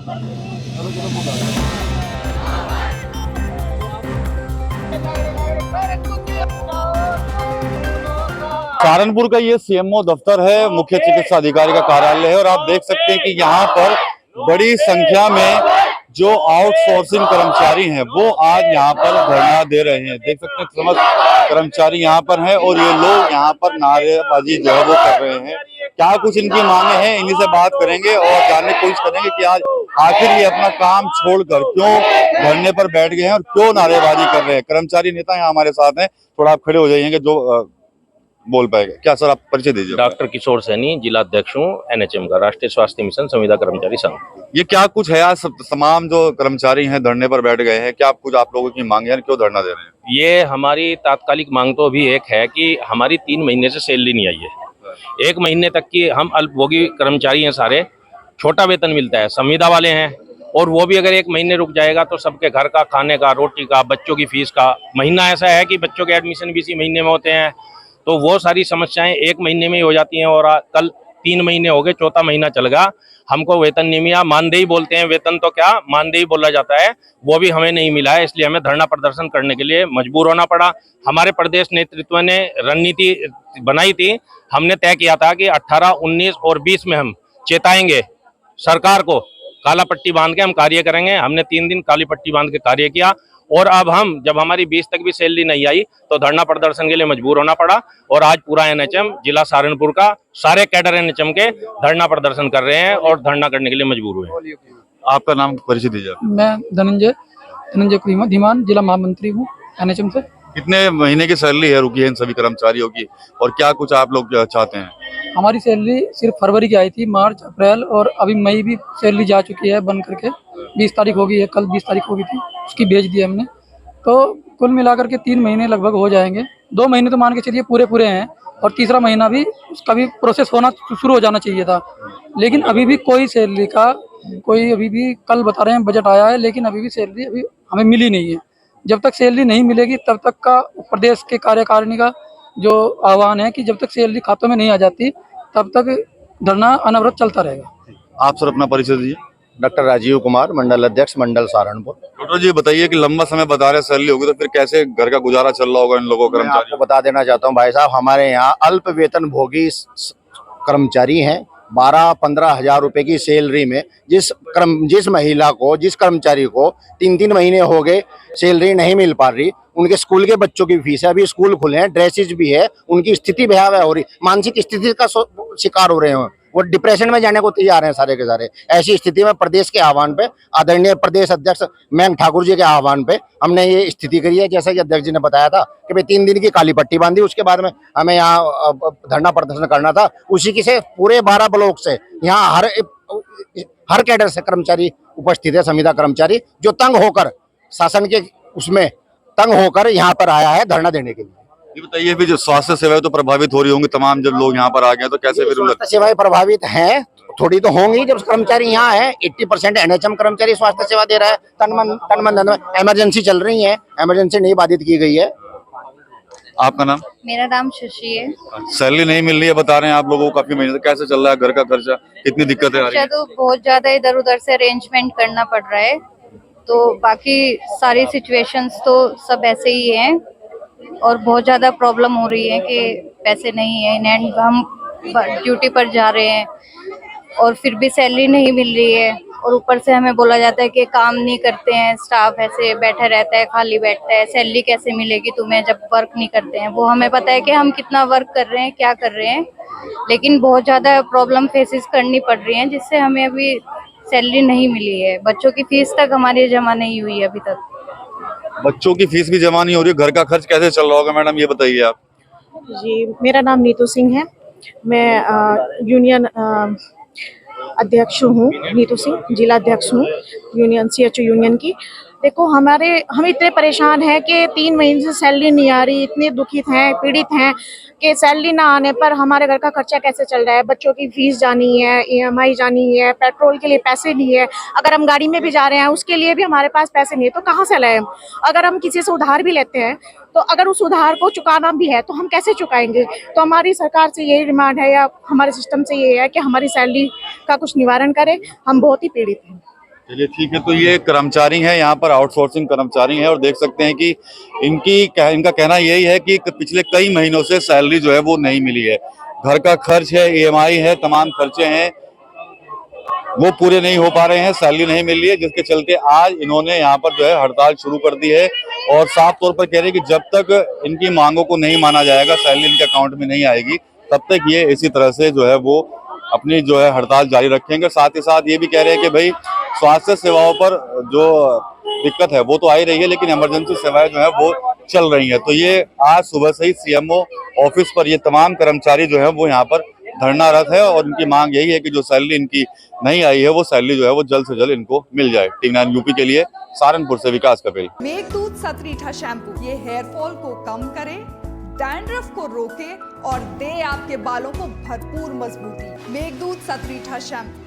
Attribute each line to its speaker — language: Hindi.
Speaker 1: सहारनपुर का ये सीएमओ दफ्तर है, मुख्य चिकित्सा अधिकारी का कार्यालय है और आप देख सकते हैं कि यहाँ पर बड़ी संख्या में जो आउटसोर्सिंग कर्मचारी हैं वो आज यहाँ पर धरना दे रहे हैं। देख सकते हैं समस्त कर्मचारी यहाँ पर हैं और ये लोग यहाँ पर नारेबाजी जो है वो कर रहे हैं। क्या कुछ इनकी मांगे हैं, इन्हीं से बात करेंगे और जानने की कोशिश करेंगे कि आज आखिर ये अपना काम छोड़कर क्यों धरने पर बैठ गए हैं और क्यों नारेबाजी कर रहे हैं। कर्मचारी नेता यहाँ हमारे साथ हैं, थोड़ा आप खड़े हो जाइएगा जो बोल पाएगा। क्या सर, आप परिचय दीजिए।
Speaker 2: डॉक्टर किशोर सैनी, जिला अध्यक्ष हूँ एनएचएम का, राष्ट्रीय स्वास्थ्य मिशन संविदा कर्मचारी संघ।
Speaker 1: ये क्या कुछ है आज तमाम जो कर्मचारी हैं धरने पर बैठ गए हैं, क्या कुछ आप लोगों की मांग है, क्यों धरना दे रहे हैं?
Speaker 2: ये हमारी तात्कालिक मांग तो अभी एक है कि हमारी 3 महीने से सैलरी नहीं आई है। 1 महीने तक की हम अल्पभोगी कर्मचारी हैं, सारे छोटा वेतन मिलता है, संविदा वाले हैं, और वो भी अगर 1 महीने रुक जाएगा तो सबके घर का, खाने का, रोटी का, बच्चों की फीस का, महीना ऐसा है कि बच्चों के एडमिशन भी इसी महीने में होते हैं, तो वो सारी समस्याएं 1 महीने में ही हो जाती हैं। और कल 3 महीने हो गए, 4था महीना चल गया, हमको वेतन नहीं मिला। मानदेय बोलते हैं, वेतन तो क्या मानदेय बोला जाता है, वो भी हमें नहीं मिला है। इसलिए हमें धरना प्रदर्शन करने के लिए मजबूर होना पड़ा। हमारे प्रदेश नेतृत्व ने रणनीति बनाई थी, हमने तय किया था कि 18, 19 और 20 में हम चेताएंगे सरकार को, काला पट्टी बांध के हम कार्य करेंगे। हमने 3 दिन काली पट्टी बांध के कार्य किया और अब हम जब हमारी 20 तक भी सैलरी नहीं आई तो धरना प्रदर्शन के लिए मजबूर होना पड़ा। और आज पूरा एनएचएम जिला सहारनपुर का सारे कैडर एनएचएम के धरना प्रदर्शन कर रहे हैं और धरना करने के लिए मजबूर हुए।
Speaker 1: आपका नाम परिचय दीजिए।
Speaker 3: मैं धनंजय कुमार धीमान, जिला महामंत्री हूँ एनएचएम से।
Speaker 1: कितने महीने की सैलरी है रुकी है इन सभी कर्मचारियों की, और क्या कुछ आप लोग चाहते हैं?
Speaker 3: हमारी सैलरी सिर्फ फरवरी की आई थी, मार्च, अप्रैल और अभी मई भी सैलरी जा चुकी है बन करके। 20 तारीख हो गई है, कल 20 तारीख हो गई थी, उसकी भेज दी हमने। तो कुल मिलाकर के 3 महीने लगभग हो जाएंगे। 2 महीने तो मान के चलिए पूरे हैं, और तीसरा महीना भी उसका भी प्रोसेस होना शुरू हो जाना चाहिए था, लेकिन अभी भी कोई सैलरी का कोई, अभी भी कल बता रहे हैं बजट आया है, लेकिन अभी भी सैलरी अभी हमें मिली नहीं है। जब तक सैलरी नहीं मिलेगी तब तक का प्रदेश के कार्यकारिणी का जो आह्वान है कि जब तक सैलरी खातों में नहीं आ जाती तब तक धरना अनवरत चलता रहेगा।
Speaker 1: आप सर अपना परिचय दीजिए।
Speaker 4: डॉक्टर राजीव कुमार, मंडल अध्यक्ष, मंडल सहारनपुर।
Speaker 1: डॉक्टर जी बताइए कि लंबा समय बता रहे सैलरी होगी तो फिर कैसे घर का गुजारा चल रहा होगा इन लोगों का?
Speaker 4: मैं आपको बता देना चाहता हूं भाई साहब, हमारे यहाँ अल्प वेतन भोगी कर्मचारी हैं। 12-15 हजार रुपए की सैलरी में जिस महिला को, जिस कर्मचारी को 3-3 महीने हो गए सैलरी नहीं मिल पा रही, उनके स्कूल के बच्चों की फीस है, अभी स्कूल खुले हैं, ड्रेसेज भी है, उनकी स्थिति भयावह हो रही, मानसिक स्थिति का शिकार हो रहे हैं, वो डिप्रेशन में जाने को तैयार हैं सारे के सारे। ऐसी स्थिति में प्रदेश के आह्वान पे, आदरणीय प्रदेश अध्यक्ष मैंग ठाकुर जी के आह्वान पे हमने ये स्थिति करी है। जैसा कि अध्यक्ष जी ने बताया था कि भाई 3 दिन की काली पट्टी बांधी, उसके बाद में हमें यहाँ धरना प्रदर्शन करना था। उसी की से पूरे 12 ब्लॉक से यहाँ हर कैडर से कर्मचारी उपस्थित है, संविदा कर्मचारी, जो तंग होकर शासन के उसमें तंग होकर यहाँ पर आया है धरना देने के लिए।
Speaker 1: ये बताइए भी जो स्वास्थ्य सेवाएं तो प्रभावित हो रही होंगी, तमाम जब लोग यहाँ पर आ गए तो कैसे फिर
Speaker 4: स्वास्थ्य सेवाएं प्रभावित हैं, थोड़ी तो होंगी जब कर्मचारी यहाँ है। 80% एनएचएम कर्मचारी स्वास्थ्य सेवा दे रहा है, तन मन धन। इमरजेंसी चल रही है, इमरजेंसी नहीं बाधित की गई है।
Speaker 1: आपका नाम?
Speaker 5: मेरा नाम शशि है।
Speaker 1: सैलरी नहीं मिल रही है बता रहे हैं आप लोगों को काफी महीने से, कैसे चल रहा है घर का खर्चा, कितनी दिक्कतें आ रही है?
Speaker 5: तो बहुत ज्यादा इधर उधर से अरेंजमेंट करना पड़ रहा है, तो बाकी सारी सिचुएशंस तो सब ऐसे ही हैं और बहुत ज़्यादा प्रॉब्लम हो रही है कि पैसे नहीं है इन हैंड। हम ड्यूटी पर जा रहे हैं और फिर भी सैलरी नहीं मिल रही है, और ऊपर से हमें बोला जाता है कि काम नहीं करते हैं, स्टाफ ऐसे बैठा रहता है, खाली बैठता है, सैलरी कैसे मिलेगी तुम्हें जब वर्क नहीं करते हैं। वो हमें पता है कि हम कितना वर्क कर रहे हैं, क्या कर रहे हैं, लेकिन बहुत ज़्यादा प्रॉब्लम फेसेस करनी पड़ रही हैं जिससे हमें अभी सैलरी नहीं मिली है। बच्चों की फीस तक हमारी जमा नहीं हुई है अभी तक।
Speaker 1: बच्चों की फीस भी जमा नहीं हो रही, घर का खर्च कैसे चल रहा होगा मैडम, ये बताइए आप।
Speaker 6: जी, मेरा नाम नीतू सिंह है, मैं यूनियन अध्यक्ष हूँ, नीतू सिंह, जिला अध्यक्ष हूँ यूनियन CHO यूनियन की। देखो हम इतने परेशान हैं कि 3 महीने से सैलरी नहीं आ रही, इतने दुखित हैं, पीड़ित हैं कि सैलरी ना आने पर हमारे घर का खर्चा कैसे चल रहा है। बच्चों की फीस जानी है, EMI जानी है, पेट्रोल के लिए पैसे नहीं है, अगर हम गाड़ी में भी जा रहे हैं उसके लिए भी हमारे पास पैसे नहीं है, तो कहाँ से लाएं हम। अगर हम किसी से उधार भी लेते हैं तो अगर उस उधार को चुकाना भी है तो हम कैसे चुकाएंगे। तो हमारी सरकार से यही डिमांड है या हमारे सिस्टम से ये है कि हमारी सैलरी का कुछ निवारण करे, हम बहुत ही पीड़ित हैं।
Speaker 1: चलिए ठीक है। तो ये कर्मचारी हैं यहाँ पर, आउटसोर्सिंग कर्मचारी हैं, और देख सकते हैं कि इनका कहना यही है कि पिछले कई महीनों से सैलरी जो है वो नहीं मिली है। घर का खर्च है, ईएमआई है, तमाम खर्चे हैं, वो पूरे नहीं हो पा रहे हैं, सैलरी नहीं मिल रही है, जिसके चलते आज इन्होंने यहाँ पर जो है हड़ताल शुरू कर दी है और साफ तौर पर कह रहे हैं कि जब तक इनकी मांगों को नहीं माना जाएगा, सैलरी इनके अकाउंट में नहीं आएगी, तब तक ये इसी तरह से जो है वो अपनी जो है हड़ताल जारी रखेंगे। साथ ही साथ ये भी कह रहे हैं कि भाई स्वास्थ्य सेवाओं पर जो दिक्कत है वो तो आ ही रही है, लेकिन इमरजेंसी सेवाएं जो है वो चल रही हैं। तो ये आज सुबह से ही सीएमओ ऑफिस पर ये तमाम कर्मचारी जो है वो यहाँ पर धरनारत है और इनकी मांग यही है कि जो सैलरी इनकी नहीं आई है वो सैलरी जो है वो जल्द से जल्द इनको मिल जाए। टीवी9 यूपी के लिए सहारनपुर से विकास कपिल।
Speaker 7: मेघदूत सतरीठा शैम्पू ये हेयर फॉल को कम करे, डैंड्रफ को रोके और दे आपके बालों को भरपूर मजबूती। मेघदूत सतरीठा शैम्पू।